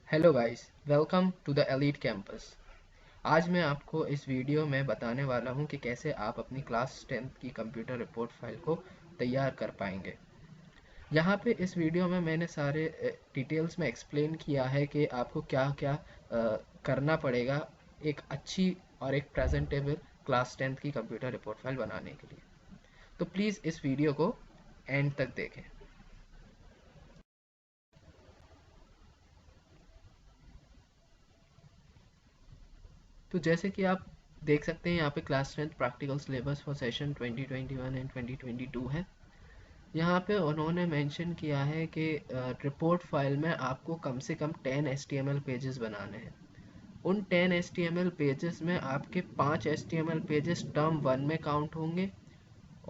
Hello guys, welcome to the elite campus. आज मैं आपको इस वीडियो में बताने वाला हूं कि कैसे आप अपनी क्लास 10th की कंप्यूटर रिपोर्ट फाइल को तैयार कर पाएंगे। यहाँ पे इस वीडियो में मैंने सारे डिटेल्स में एक्सप्लेन किया है कि आपको क्या क्या करना पड़ेगा एक अच्छी और एक प्रेजेंटेबल क्लास 10th की कंप्यूटर रिपोर्ट फाइल बनाने के लिए। तो प्लीज़ इस वीडियो को एंड तक देखें। तो जैसे कि आप देख सकते हैं यहाँ पे class 10th practical syllabus for session 2021 and 2022 है। यहाँ पे उन्होंने मेंशन किया है कि रिपोर्ट फाइल में आपको कम से कम 10 HTML पेजेस बनाने हैं। उन 10 HTML पेजेस में आपके 5 HTML पेजेस टर्म 1 में काउंट होंगे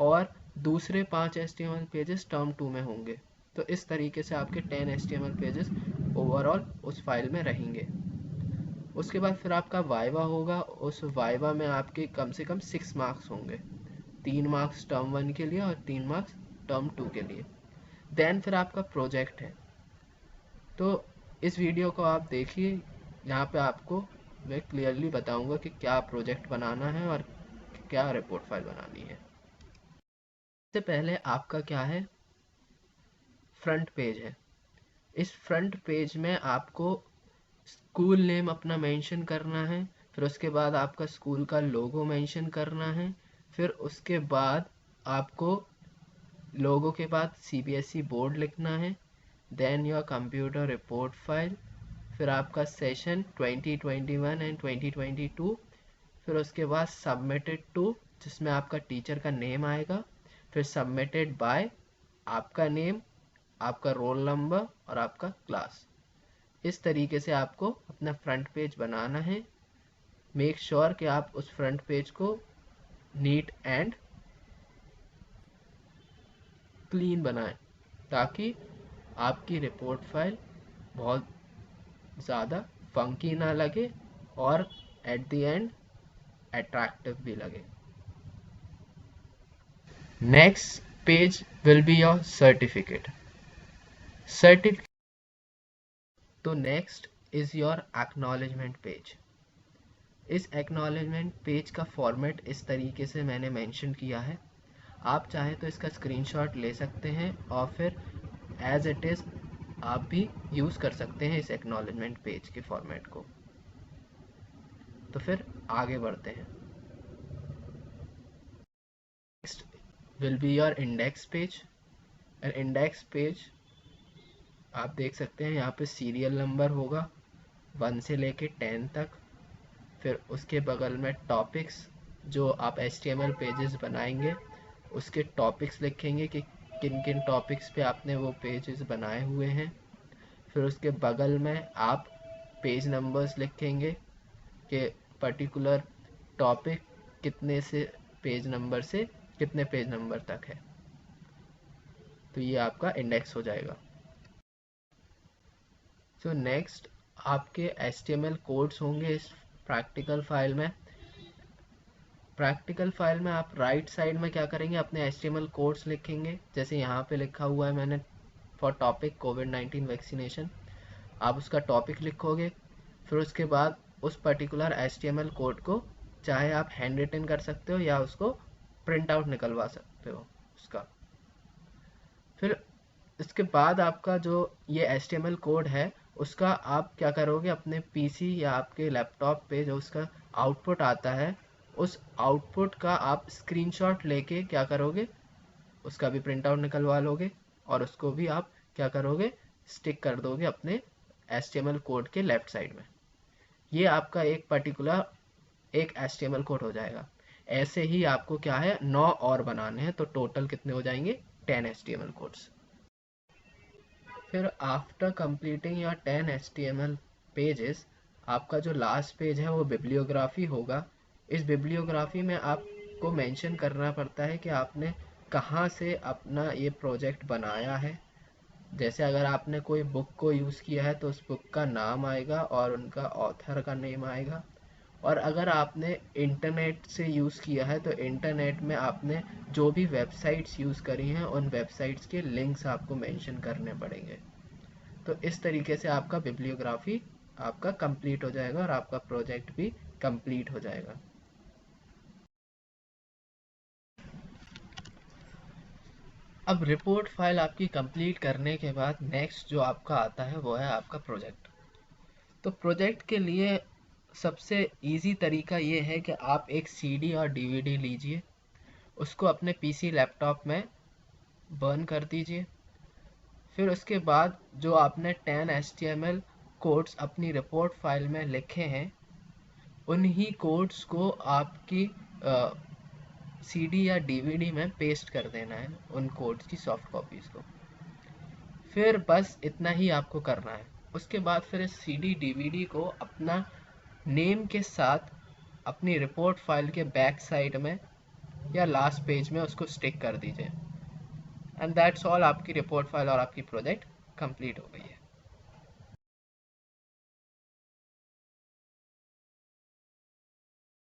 और दूसरे 5 HTML पेजेस टर्म 2 में होंगे। तो इस तरीके से आपके 10 HTML पेजेस ओवरऑल उस फाइल में रहेंगे। उसके बाद फिर आपका वाइवा होगा। उस वाइवा में आपके कम से कम 6 मार्क्स होंगे, 3 मार्क्स टर्म 1 के लिए और 3 मार्क्स टर्म 2 के लिए। देन फिर आपका प्रोजेक्ट है। तो इस वीडियो को आप देखिए, यहाँ पे आपको मैं क्लियरली बताऊंगा कि क्या प्रोजेक्ट बनाना है और क्या रिपोर्ट फाइल बनानी है। इससे पहले आपका क्या है, फ्रंट पेज है। इस फ्रंट पेज में आपको स्कूल नेम अपना मेंशन करना है, फिर उसके बाद आपका स्कूल का लोगो मेंशन करना है, फिर उसके बाद आपको लोगो के बाद CBSE बोर्ड लिखना है, then your computer report file, फिर आपका सेशन 2021 एंड 2022, फिर उसके बाद सबमिटेड टू, जिसमें आपका टीचर का नेम आएगा, फिर सबमिटेड बाय, आपका नेम, आपका रोल नंबर और आपका क्लास। इस तरीके से आपको अपना फ्रंट पेज बनाना है। मेक श्योर कि आप उस फ्रंट पेज को नीट एंड क्लीन बनाएं, ताकि आपकी रिपोर्ट फाइल बहुत ज़्यादा फंकी ना लगे और एट द एंड अट्रैक्टिव भी लगे। Next page will be your certificate. तो next is your acknowledgement page. इस एक्नॉलेजमेंट पेज का फॉर्मेट इस तरीके से मैंने मेंशन किया है। आप चाहें तो इसका स्क्रीनशॉट ले सकते हैं और फिर एज इट इज़ आप भी यूज़ कर सकते हैं इस एक्नॉलेजमेंट पेज के फॉर्मेट को। तो फिर आगे बढ़ते हैं। Next will be your index page. Index page आप देख सकते हैं, यहाँ पे सीरियल नंबर होगा 1 से लेके 10 तक। फिर उसके बगल में टॉपिक्स, जो आप HTML पेजेस बनाएंगे उसके टॉपिक्स लिखेंगे कि किन किन टॉपिक्स पे आपने वो पेजेस बनाए हुए हैं। फिर उसके बगल में आप पेज नंबर्स लिखेंगे कि पर्टिकुलर टॉपिक कितने से पेज नंबर से कितने पेज नंबर तक है। तो ये आपका इंडेक्स हो जाएगा। सो नेक्स्ट आपके HTML कोड्स होंगे इस प्रैक्टिकल फाइल में। प्रैक्टिकल फाइल में आप राइट साइड में क्या करेंगे, अपने HTML कोड्स लिखेंगे। जैसे यहाँ पे लिखा हुआ है मैंने, फॉर टॉपिक कोविड-19 वैक्सीनेशन, आप उसका टॉपिक लिखोगे। फिर उसके बाद उस पर्टिकुलर HTML कोड को चाहे आप हैंड रिटन कर सकते हो या उसको प्रिंट आउट निकलवा सकते हो उसका। फिर इसके बाद आपका जो ये HTML कोड है उसका आप क्या करोगे, अपने PC या आपके लैपटॉप पे जो उसका आउटपुट आता है उस आउटपुट का आप स्क्रीनशॉट लेके क्या करोगे, उसका भी प्रिंट आउट निकलवा लोगे और उसको भी आप क्या करोगे, स्टिक कर दोगे अपने HTML कोड के लेफ्ट साइड में। ये आपका एक पर्टिकुलर एक HTML कोड हो जाएगा। ऐसे ही आपको क्या है 9 और बनाने हैं, तो टोटल कितने हो जाएंगे 10 HTML कोड्स। फिर after completing your 10 HTML pages, आपका जो लास्ट पेज है वो बिब्लियोग्राफी होगा। इस बिब्लियोग्राफी में आपको मेंशन करना पड़ता है कि आपने कहाँ से अपना ये प्रोजेक्ट बनाया है। जैसे अगर आपने कोई बुक को यूज़ किया है तो उस बुक का नाम आएगा और उनका ऑथर का नेम आएगा। और अगर आपने इंटरनेट से यूज़ किया है तो इंटरनेट में आपने जो भी वेबसाइट्स यूज़ करी हैं उन वेबसाइट्स के लिंक्स आपको मेंशन करने पड़ेंगे। तो इस तरीके से आपका बिब्लियोग्राफी आपका कंप्लीट हो जाएगा और आपका प्रोजेक्ट भी कंप्लीट हो जाएगा। अब रिपोर्ट फाइल आपकी कंप्लीट करने के बाद नेक्स्ट जो आपका आता है वो है आपका प्रोजेक्ट। तो प्रोजेक्ट के लिए सबसे इजी तरीका ये है कि आप एक सीडी और डीवीडी लीजिए, उसको अपने पीसी लैपटॉप में बर्न कर दीजिए। फिर उसके बाद जो आपने 10 HTML कोड्स अपनी रिपोर्ट फाइल में लिखे हैं, उन्हीं कोड्स को आपकी सीडी या डीवीडी में पेस्ट कर देना है, उन कोड्स की सॉफ्ट कॉपीज़ को। फिर बस इतना ही आपको करना है। उसके बाद फिर इस सीडी डीवीडी को अपना नेम के साथ अपनी रिपोर्ट फाइल के बैक साइड में या लास्ट पेज में उसको स्टिक कर दीजिए। एंड दैट्स ऑल, आपकी रिपोर्ट फाइल और आपकी प्रोजेक्ट कंप्लीट हो गई।